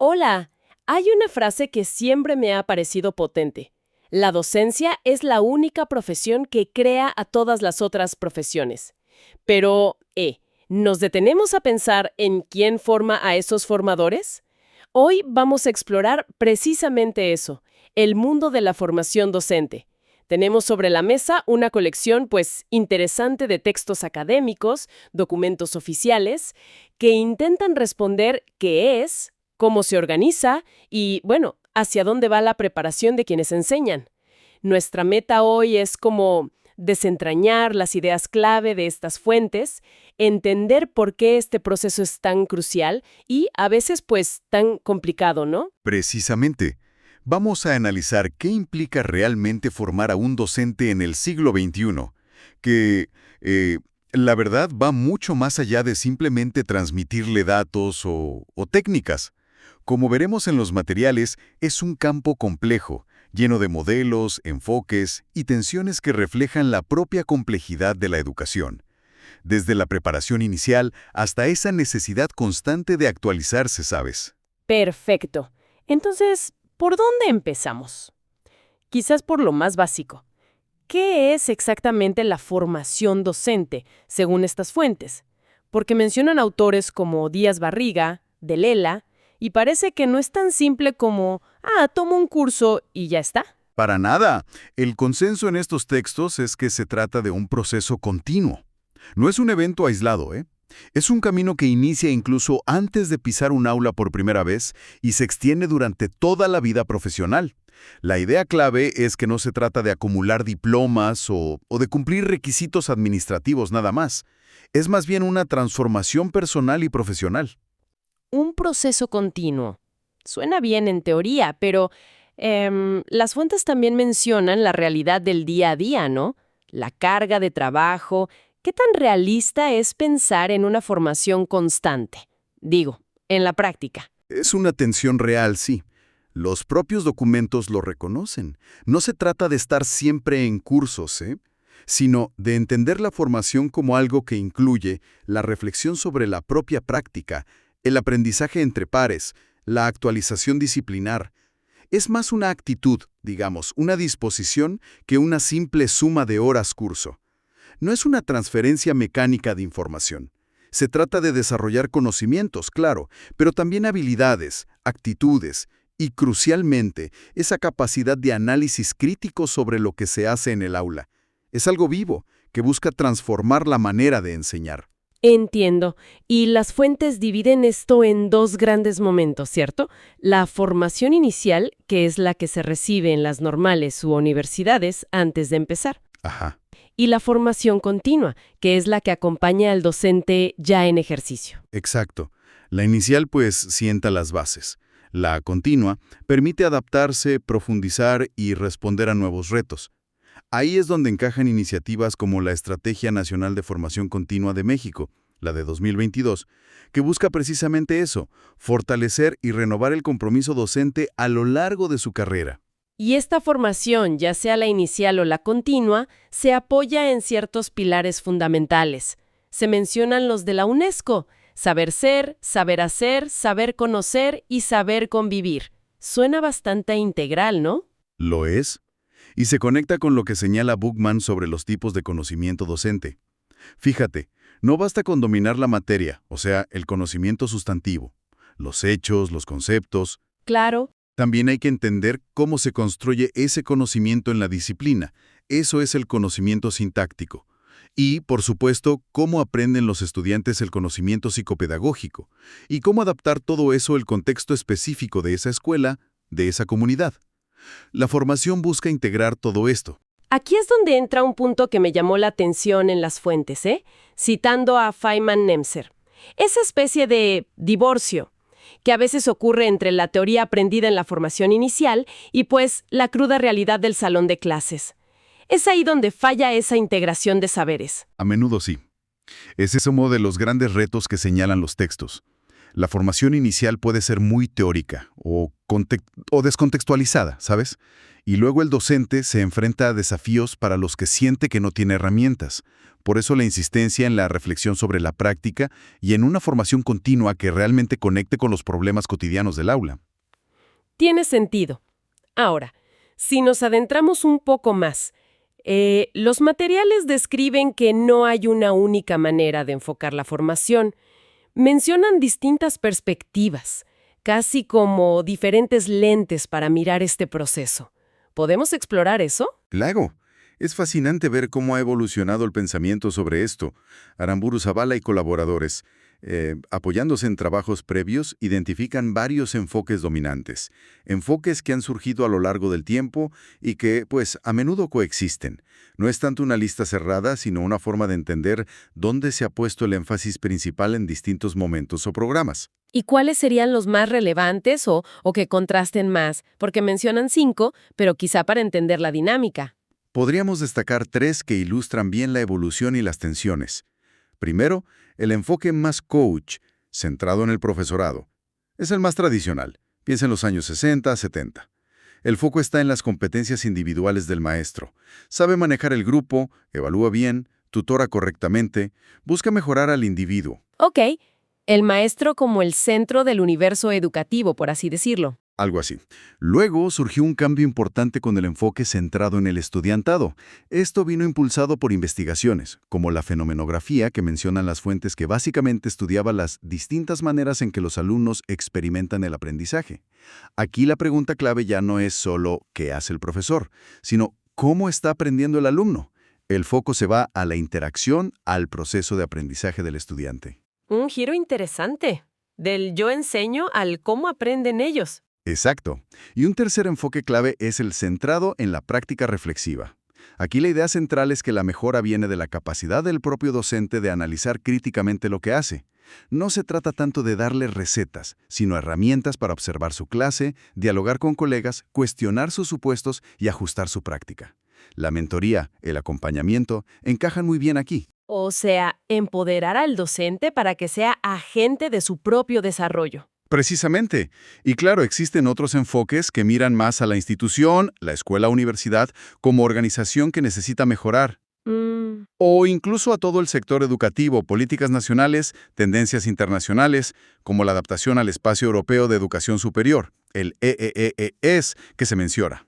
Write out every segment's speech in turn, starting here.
Hola, hay una frase que siempre me ha parecido potente. La docencia es la única profesión que crea a todas las otras profesiones. Pero, ¿nos detenemos a pensar en quién forma a esos formadores? Hoy vamos a explorar precisamente eso, el mundo de la formación docente. Tenemos sobre la mesa una colección, pues, interesante de textos académicos, documentos oficiales, que intentan responder qué es, cómo se organiza y, bueno, hacia dónde va la preparación de quienes enseñan. Nuestra meta hoy es como desentrañar las ideas clave de estas fuentes, entender por qué este proceso es tan crucial y a veces pues tan complicado, ¿no? Precisamente, vamos a analizar qué implica realmente formar a un docente en el siglo XXI, que, la verdad, va mucho más allá de simplemente transmitirle datos o técnicas. Como veremos en los materiales, es un campo complejo, lleno de modelos, enfoques y tensiones que reflejan la propia complejidad de la educación, desde la preparación inicial hasta esa necesidad constante de actualizarse, ¿sabes? Perfecto. Entonces, ¿por dónde empezamos? Quizás por lo más básico. ¿Qué es exactamente la formación docente, según estas fuentes? Porque mencionan autores como Díaz Barriga, de Lela, y parece que no es tan simple como, tomo un curso y ya está. Para nada. El consenso en estos textos es que se trata de un proceso continuo. No es un evento aislado, ¿eh? Es un camino que inicia incluso antes de pisar un aula por primera vez y se extiende durante toda la vida profesional. La idea clave es que no se trata de acumular diplomas o de cumplir requisitos administrativos nada más. Es más bien una transformación personal y profesional. Un proceso continuo. Suena bien en teoría, pero las fuentes también mencionan la realidad del día a día, ¿no? La carga de trabajo. ¿Qué tan realista es pensar en una formación constante? Digo, en la práctica. Es una tensión real, sí. Los propios documentos lo reconocen. No se trata de estar siempre en cursos, sino de entender la formación como algo que incluye la reflexión sobre la propia práctica, el aprendizaje entre pares, la actualización disciplinar. Es más una actitud, digamos, una disposición que una simple suma de horas curso. No es una transferencia mecánica de información. Se trata de desarrollar conocimientos, claro, pero también habilidades, actitudes y, crucialmente, esa capacidad de análisis crítico sobre lo que se hace en el aula. Es algo vivo, que busca transformar la manera de enseñar. Entiendo. Y las fuentes dividen esto en dos grandes momentos, ¿cierto? La formación inicial, que es la que se recibe en las normales u universidades antes de empezar. Ajá. Y la formación continua, que es la que acompaña al docente ya en ejercicio. Exacto. La inicial, pues, sienta las bases. La continua permite adaptarse, profundizar y responder a nuevos retos. Ahí es donde encajan iniciativas como la Estrategia Nacional de Formación Continua de México, la de 2022, que busca precisamente eso, fortalecer y renovar el compromiso docente a lo largo de su carrera. Y esta formación, ya sea la inicial o la continua, se apoya en ciertos pilares fundamentales. Se mencionan los de la UNESCO: saber ser, saber hacer, saber conocer y saber convivir. Suena bastante integral, ¿no? ¿Lo es? Y se conecta con lo que señala Buchmann sobre los tipos de conocimiento docente. Fíjate, no basta con dominar la materia, o sea, el conocimiento sustantivo, los hechos, los conceptos. Claro. También hay que entender cómo se construye ese conocimiento en la disciplina. Eso es el conocimiento sintáctico. Y, por supuesto, cómo aprenden los estudiantes el conocimiento psicopedagógico. Y cómo adaptar todo eso al contexto específico de esa escuela, de esa comunidad. La formación busca integrar todo esto. Aquí es donde entra un punto que me llamó la atención en las fuentes, citando a Feynman Nemser. Esa especie de divorcio que a veces ocurre entre la teoría aprendida en la formación inicial y pues la cruda realidad del salón de clases. Es ahí donde falla esa integración de saberes. A menudo sí. Ese es uno de los grandes retos que señalan los textos. La formación inicial puede ser muy teórica o o descontextualizada, ¿sabes? Y luego el docente se enfrenta a desafíos para los que siente que no tiene herramientas. Por eso la insistencia en la reflexión sobre la práctica y en una formación continua que realmente conecte con los problemas cotidianos del aula. Tiene sentido. Ahora, si nos adentramos un poco más, los materiales describen que no hay una única manera de enfocar la formación. Mencionan distintas perspectivas, casi como diferentes lentes para mirar este proceso. ¿Podemos explorar eso? Claro, es fascinante ver cómo ha evolucionado el pensamiento sobre esto. Aramburu Zavala y colaboradores, apoyándose en trabajos previos, identifican varios enfoques dominantes. Enfoques que han surgido a lo largo del tiempo y que, pues, a menudo coexisten. No es tanto una lista cerrada, sino una forma de entender dónde se ha puesto el énfasis principal en distintos momentos o programas. ¿Y cuáles serían los más relevantes o que contrasten más? Porque mencionan 5, pero quizá para entender la dinámica. Podríamos destacar 3 que ilustran bien la evolución y las tensiones. Primero, el enfoque más coach, centrado en el profesorado. Es el más tradicional. Piensa en los años 60, 70. El foco está en las competencias individuales del maestro. Sabe manejar el grupo, evalúa bien, tutora correctamente, busca mejorar al individuo. Ok, el maestro como el centro del universo educativo, por así decirlo. Algo así. Luego surgió un cambio importante con el enfoque centrado en el estudiantado. Esto vino impulsado por investigaciones, como la fenomenografía que mencionan las fuentes que básicamente estudiaba las distintas maneras en que los alumnos experimentan el aprendizaje. Aquí la pregunta clave ya no es solo ¿qué hace el profesor?, sino ¿cómo está aprendiendo el alumno? El foco se va a la interacción, al proceso de aprendizaje del estudiante. Un giro interesante. Del yo enseño al cómo aprenden ellos. Exacto. Y un tercer enfoque clave es el centrado en la práctica reflexiva. Aquí la idea central es que la mejora viene de la capacidad del propio docente de analizar críticamente lo que hace. No se trata tanto de darle recetas, sino herramientas para observar su clase, dialogar con colegas, cuestionar sus supuestos y ajustar su práctica. La mentoría, el acompañamiento, encajan muy bien aquí. O sea, empoderar al docente para que sea agente de su propio desarrollo. Precisamente. Y claro, existen otros enfoques que miran más a la institución, la escuela o universidad, como organización que necesita mejorar. O incluso a todo el sector educativo, políticas nacionales, tendencias internacionales, como la adaptación al espacio europeo de educación superior, el EEEES, que se menciona.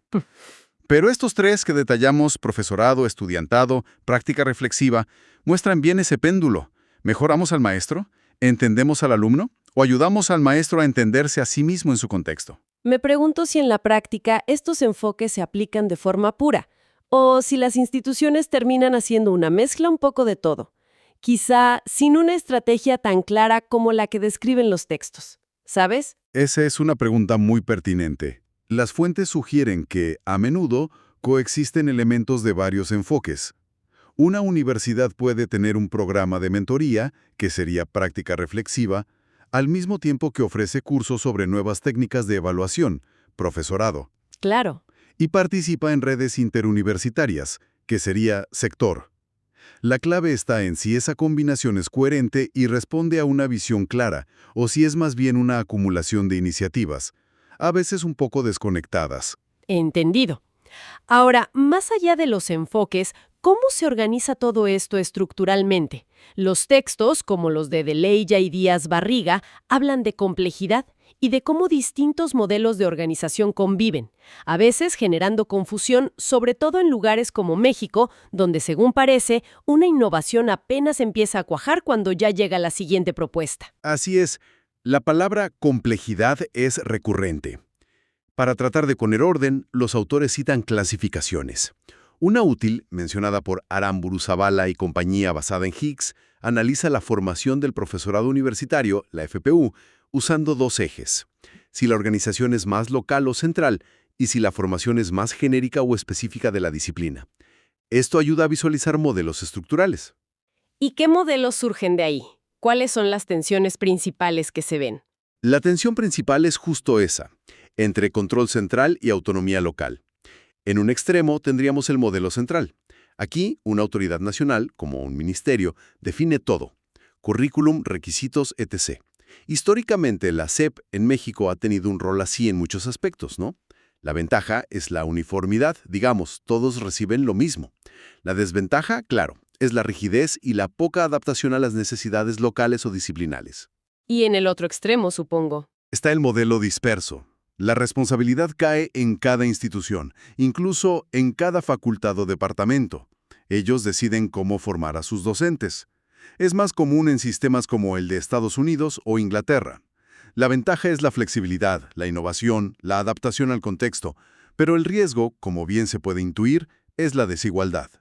Pero estos 3 que detallamos, profesorado, estudiantado, práctica reflexiva, muestran bien ese péndulo. ¿Mejoramos al maestro? ¿Entendemos al alumno? ¿O ayudamos al maestro a entenderse a sí mismo en su contexto? Me pregunto si en la práctica estos enfoques se aplican de forma pura, o si las instituciones terminan haciendo una mezcla un poco de todo, quizá sin una estrategia tan clara como la que describen los textos. ¿Sabes? Esa es una pregunta muy pertinente. Las fuentes sugieren que, a menudo, coexisten elementos de varios enfoques. Una universidad puede tener un programa de mentoría, que sería práctica reflexiva, al mismo tiempo que ofrece cursos sobre nuevas técnicas de evaluación, profesorado, Claro. y participa en redes interuniversitarias, que sería sector. La clave está en si esa combinación es coherente y responde a una visión clara, o si es más bien una acumulación de iniciativas, a veces un poco desconectadas. Entendido. Ahora, más allá de los enfoques, ¿cómo se organiza todo esto estructuralmente? Los textos, como los de Deleya y Díaz Barriga, hablan de complejidad y de cómo distintos modelos de organización conviven, a veces generando confusión, sobre todo en lugares como México, donde, según parece, una innovación apenas empieza a cuajar cuando ya llega la siguiente propuesta. Así es, la palabra complejidad es recurrente. Para tratar de poner orden, los autores citan clasificaciones. Una útil, mencionada por Aramburu Zavala y compañía basada en Higgs, analiza la formación del profesorado universitario, la FPU, usando 2 ejes. Si la organización es más local o central y si la formación es más genérica o específica de la disciplina. Esto ayuda a visualizar modelos estructurales. ¿Y qué modelos surgen de ahí? ¿Cuáles son las tensiones principales que se ven? La tensión principal es justo esa, entre control central y autonomía local. En un extremo tendríamos el modelo central. Aquí, una autoridad nacional, como un ministerio, define todo: currículum, requisitos, etc. Históricamente, la SEP en México ha tenido un rol así en muchos aspectos, ¿no? La ventaja es la uniformidad, digamos, todos reciben lo mismo. La desventaja, claro, es la rigidez y la poca adaptación a las necesidades locales o disciplinales. Y en el otro extremo, supongo. Está el modelo disperso. La responsabilidad cae en cada institución, incluso en cada facultad o departamento. Ellos deciden cómo formar a sus docentes. Es más común en sistemas como el de Estados Unidos o Inglaterra. La ventaja es la flexibilidad, la innovación, la adaptación al contexto, pero el riesgo, como bien se puede intuir, es la desigualdad.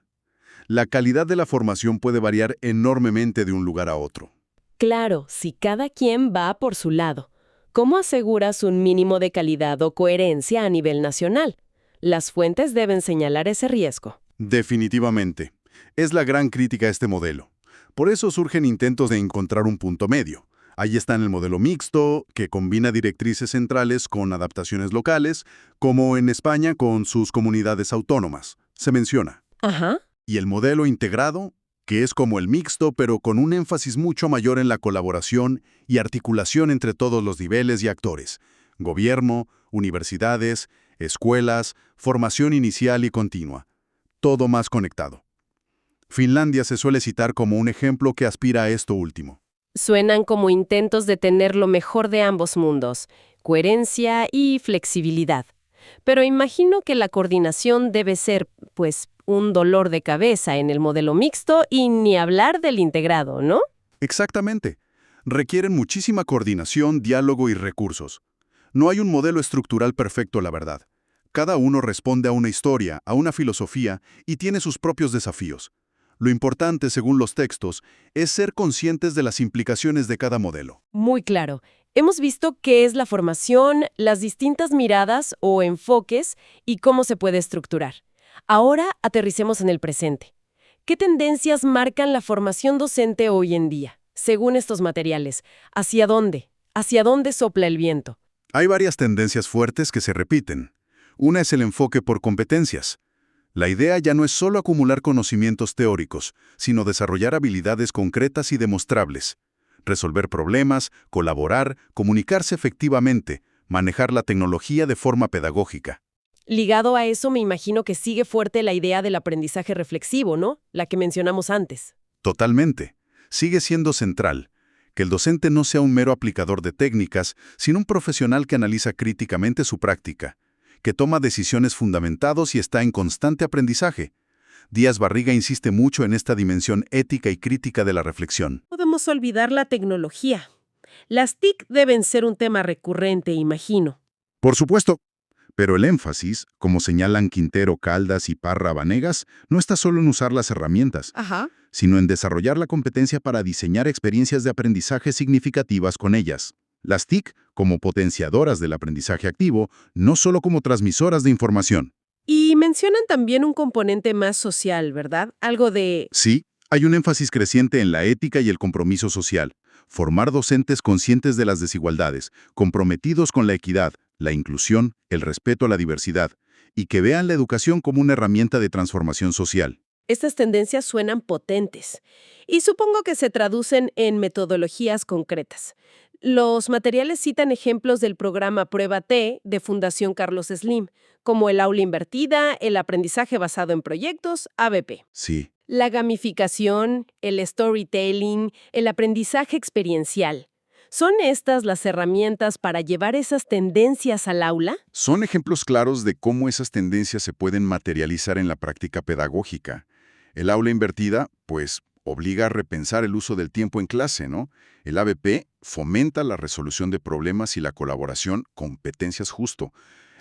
La calidad de la formación puede variar enormemente de un lugar a otro. Claro, si cada quien va por su lado. ¿Cómo aseguras un mínimo de calidad o coherencia a nivel nacional? Las fuentes deben señalar ese riesgo. Definitivamente. Es la gran crítica a este modelo. Por eso surgen intentos de encontrar un punto medio. Ahí está el modelo mixto, que combina directrices centrales con adaptaciones locales, como en España con sus comunidades autónomas. Se menciona. Ajá. Y el modelo integrado, que es como el mixto, pero con un énfasis mucho mayor en la colaboración y articulación entre todos los niveles y actores. Gobierno, universidades, escuelas, formación inicial y continua. Todo más conectado. Finlandia se suele citar como un ejemplo que aspira a esto último. Suenan como intentos de tener lo mejor de ambos mundos, coherencia y flexibilidad. Pero imagino que la coordinación debe ser, pues, un dolor de cabeza en el modelo mixto y ni hablar del integrado, ¿no? Exactamente. Requieren muchísima coordinación, diálogo y recursos. No hay un modelo estructural perfecto, la verdad. Cada uno responde a una historia, a una filosofía y tiene sus propios desafíos. Lo importante, según los textos, es ser conscientes de las implicaciones de cada modelo. Muy claro. Hemos visto qué es la formación, las distintas miradas o enfoques y cómo se puede estructurar. Ahora aterricemos en el presente. ¿Qué tendencias marcan la formación docente hoy en día? Según estos materiales, ¿hacia dónde? ¿Hacia dónde sopla el viento? Hay varias tendencias fuertes que se repiten. Una es el enfoque por competencias. La idea ya no es solo acumular conocimientos teóricos, sino desarrollar habilidades concretas y demostrables. Resolver problemas, colaborar, comunicarse efectivamente, manejar la tecnología de forma pedagógica. Ligado a eso, me imagino que sigue fuerte la idea del aprendizaje reflexivo, ¿no? La que mencionamos antes. Totalmente. Sigue siendo central. Que el docente no sea un mero aplicador de técnicas, sino un profesional que analiza críticamente su práctica, que toma decisiones fundamentadas y está en constante aprendizaje. Díaz Barriga insiste mucho en esta dimensión ética y crítica de la reflexión. Podemos olvidar la tecnología. Las TIC deben ser un tema recurrente, imagino. Por supuesto, pero el énfasis, como señalan Quintero, Caldas y Parra Vanegas, no está solo en usar las herramientas, Ajá. sino en desarrollar la competencia para diseñar experiencias de aprendizaje significativas con ellas. Las TIC como potenciadoras del aprendizaje activo, no solo como transmisoras de información. Y mencionan también un componente más social, ¿verdad? Algo de... Sí, hay un énfasis creciente en la ética y el compromiso social. Formar docentes conscientes de las desigualdades, comprometidos con la equidad, la inclusión, el respeto a la diversidad, y que vean la educación como una herramienta de transformación social. Estas tendencias suenan potentes y supongo que se traducen en metodologías concretas. Los materiales citan ejemplos del programa Prueba T de Fundación Carlos Slim, como el aula invertida, el aprendizaje basado en proyectos, ABP. Sí. La gamificación, el storytelling, el aprendizaje experiencial. ¿Son estas las herramientas para llevar esas tendencias al aula? Son ejemplos claros de cómo esas tendencias se pueden materializar en la práctica pedagógica. El aula invertida, pues, obliga a repensar el uso del tiempo en clase, ¿no? El ABP fomenta la resolución de problemas y la colaboración, competencias justo.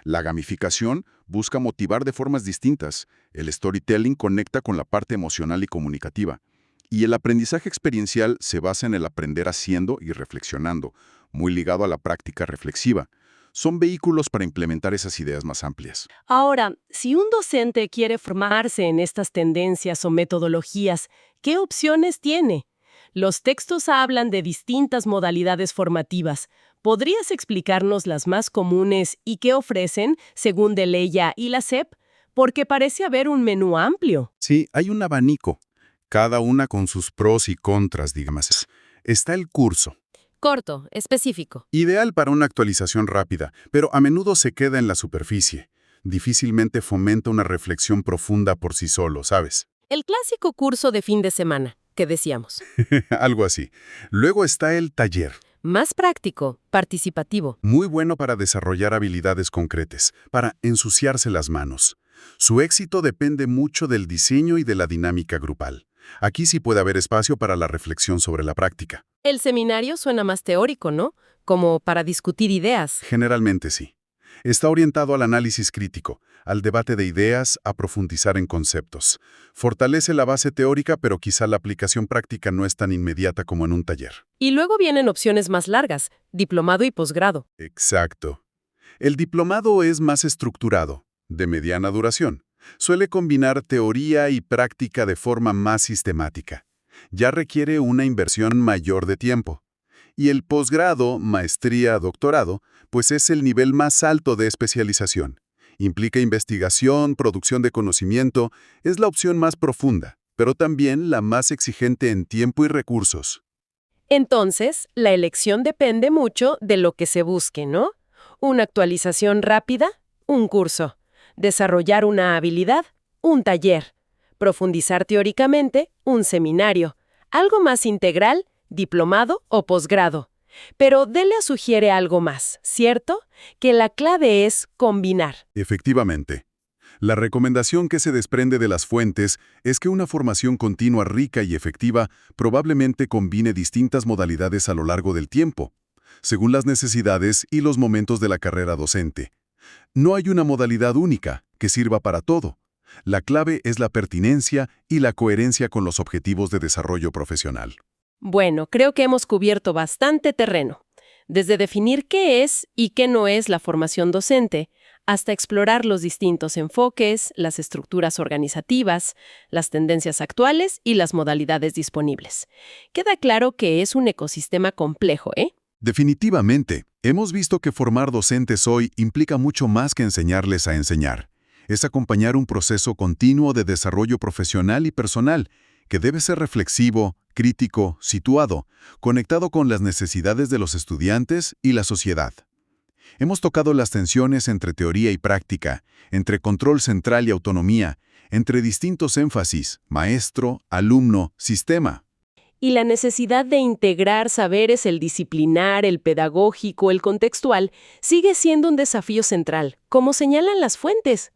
La gamificación busca motivar de formas distintas. El storytelling conecta con la parte emocional y comunicativa. Y el aprendizaje experiencial se basa en el aprender haciendo y reflexionando, muy ligado a la práctica reflexiva. Son vehículos para implementar esas ideas más amplias. Ahora, si un docente quiere formarse en estas tendencias o metodologías, ¿qué opciones tiene? Los textos hablan de distintas modalidades formativas. ¿Podrías explicarnos las más comunes y qué ofrecen, según Deleya y la SEP? Porque parece haber un menú amplio. Sí, hay un abanico, cada una con sus pros y contras, digamos. Está el curso. Corto, específico. Ideal para una actualización rápida, pero a menudo se queda en la superficie. Difícilmente fomenta una reflexión profunda por sí solo, ¿sabes? El clásico curso de fin de semana, que decíamos. Algo así. Luego está el taller. Más práctico, participativo. Muy bueno para desarrollar habilidades concretas, para ensuciarse las manos. Su éxito depende mucho del diseño y de la dinámica grupal. Aquí sí puede haber espacio para la reflexión sobre la práctica. El seminario suena más teórico, ¿no? Como para discutir ideas. Generalmente sí. Está orientado al análisis crítico, al debate de ideas, a profundizar en conceptos. Fortalece la base teórica, pero quizá la aplicación práctica no es tan inmediata como en un taller. Y luego vienen opciones más largas, diplomado y posgrado. Exacto. El diplomado es más estructurado, de mediana duración. Suele combinar teoría y práctica de forma más sistemática. Ya requiere una inversión mayor de tiempo. Y el posgrado, maestría, doctorado, pues es el nivel más alto de especialización. Implica investigación, producción de conocimiento, es la opción más profunda, pero también la más exigente en tiempo y recursos. Entonces, la elección depende mucho de lo que se busque, ¿no? Una actualización rápida, un curso. Desarrollar una habilidad, un taller. Profundizar teóricamente, un seminario. Algo más integral, diplomado o posgrado. Pero Delia sugiere algo más, ¿cierto? Que la clave es combinar. Efectivamente. La recomendación que se desprende de las fuentes es que una formación continua rica y efectiva probablemente combine distintas modalidades a lo largo del tiempo, según las necesidades y los momentos de la carrera docente. No hay una modalidad única que sirva para todo. La clave es la pertinencia y la coherencia con los objetivos de desarrollo profesional. Bueno, creo que hemos cubierto bastante terreno, desde definir qué es y qué no es la formación docente, hasta explorar los distintos enfoques, las estructuras organizativas, las tendencias actuales y las modalidades disponibles. Queda claro que es un ecosistema complejo, ¿eh? Definitivamente, hemos visto que formar docentes hoy implica mucho más que enseñarles a enseñar. Es acompañar un proceso continuo de desarrollo profesional y personal, que debe ser reflexivo, crítico, situado, conectado con las necesidades de los estudiantes y la sociedad. Hemos tocado las tensiones entre teoría y práctica, entre control central y autonomía, entre distintos énfasis, maestro, alumno, sistema. Y la necesidad de integrar saberes, el disciplinar, el pedagógico, el contextual, sigue siendo un desafío central, como señalan las fuentes.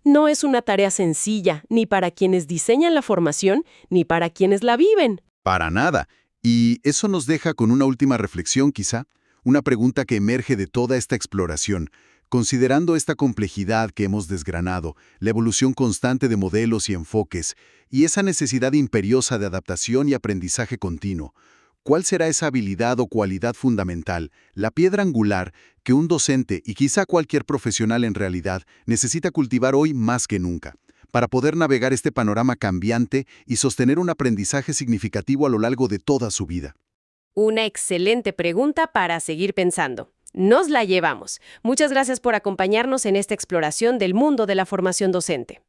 No es una tarea sencilla, ni para quienes diseñan la formación, ni para quienes la viven. Para nada. Y eso nos deja con una última reflexión quizá, una pregunta que emerge de toda esta exploración. Considerando esta complejidad que hemos desgranado, la evolución constante de modelos y enfoques, y esa necesidad imperiosa de adaptación y aprendizaje continuo, ¿cuál será esa habilidad o cualidad fundamental, la piedra angular, que un docente y quizá cualquier profesional en realidad necesita cultivar hoy más que nunca, para poder navegar este panorama cambiante y sostener un aprendizaje significativo a lo largo de toda su vida? Una excelente pregunta para seguir pensando. Nos la llevamos. Muchas gracias por acompañarnos en esta exploración del mundo de la formación docente.